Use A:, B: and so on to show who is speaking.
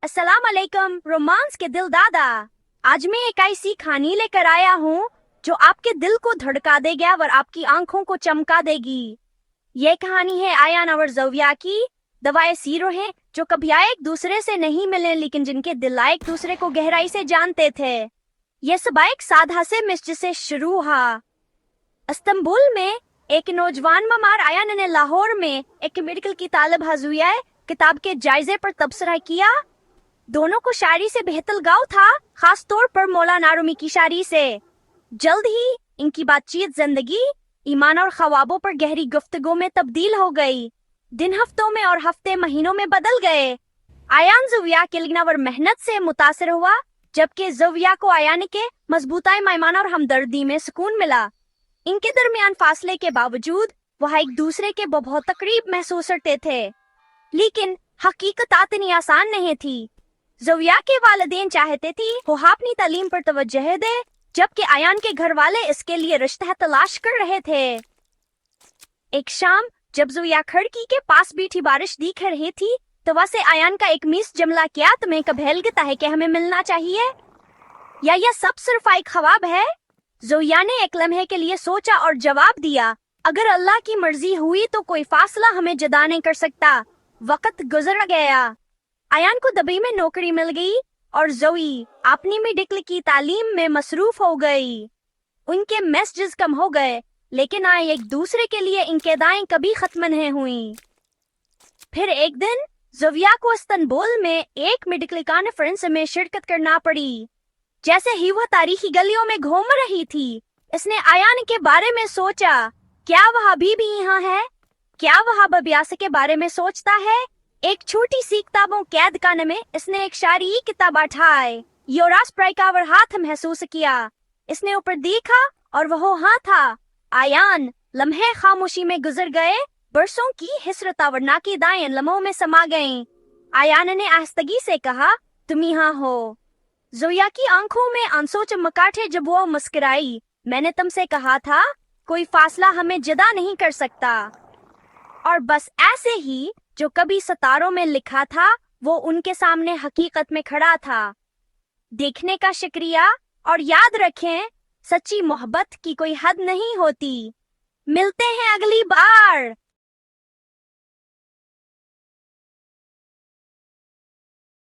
A: अस्सलाम वालेकुम रोमांस के दिल दादा। आज मैं एक ऐसी कहानी लेकर आया हूँ जो आपके दिल को धड़का देगा और आपकी आंखों को चमका देगी। ये कहानी है आयान और ज़ोविया की। दवाए सीरो हैं जो कभी एक दूसरे से नहीं मिले लेकिन जिनके दिल एक दूसरे को गहराई से जानते थे। ये सब एक सादा से मिस्र से शुरू हुआ। इस्तांबुल में एक नौजवान ममार आयान ने लाहौर में एक मेडिकल की तालब हाजुया किताब के जायजे पर तबसरा किया। दोनों को शायरी से बेहतर गाँव था, खास तौर पर मौलाना रूमी की शायरी से। जल्द ही इनकी बातचीत जिंदगी, ईमान और ख्वाबों पर गहरी गुफ्तगू में तब्दील हो गई। दिन हफ्तों में और हफ्ते महीनों में बदल गए। आयान ज़ोविया के लिखना और मेहनत से मुतासिर हुआ, जबकि ज़ोविया को आयान के मजबूता ईमान और हमदर्दी में सुकून मिला। इनके दरमियान फासले के बावजूद वह एक दूसरे के बहुत करीब महसूस करते थे, लेकिन हकीकत इतनी आसान नहीं थी। ज़ोविया के वालिदैन चाहते थी वो अपनी तालीम पर तवज्जो दे, जबकि आयान के घर वाले इसके लिए रिश्ता तलाश कर रहे थे। एक शाम जब ज़ोविया खिड़की के पास बैठी बारिश दिख रही थी, तो वैसे आयान का एक मिस जमला क्या तुम्हें कभी लगता है कि हमें मिलना चाहिए, या यह सब सिर्फ एक ख्वाब है? ज़ोविया ने एक लम्हे के लिए सोचा और जवाब दिया, अगर अल्लाह की मर्जी हुई तो कोई फासला हमें जुदा नहीं कर सकता। वक्त गुजर गया। आयान को दुबई में नौकरी मिल गई और ज़ोई अपनी मेडिकल की तालीम में मसरूफ हो गई। उनके मैसेजेस कम हो गए, लेकिन आए एक दूसरे के लिए इनके दाएं कभी खत्म नहीं हुई। फिर एक दिन ज़ोविया को इस्तांबुल में एक मेडिकल कॉन्फ्रेंस में शिरकत करना पड़ी। जैसे ही वह तारीखी गलियों में घूम रही थी, इसने आयान के बारे में सोचा। क्या वह अभी भी यहाँ है? क्या वह बबियास के बारे में सोचता है? एक छोटी सी किताबों कैद खाने में इसने एक शायरी किताब उठाई। योरास प्राइकावर हाथ महसूस किया। इसने ऊपर देखा और वह हाँ था। आयान लम्हे खामोशी में गुजर गए। बरसों की हिसरत और नाकीदाएं लम्हों में समा गईं। आयान ने आस्तगी से कहा, तुम यहाँ हो। ज़ोविया की आंखों में आंसू चमकाटे जब वो मुस्कुराई। मैंने तुमसे कहा था, कोई फासला हमें जुदा नहीं कर सकता। और बस ऐसे ही जो कभी सितारों में लिखा था, वो उनके सामने हकीकत में खड़ा था। देखने का शुक्रिया, और याद रखें, सच्ची मोहब्बत की कोई हद नहीं होती। मिलते हैं अगली बार।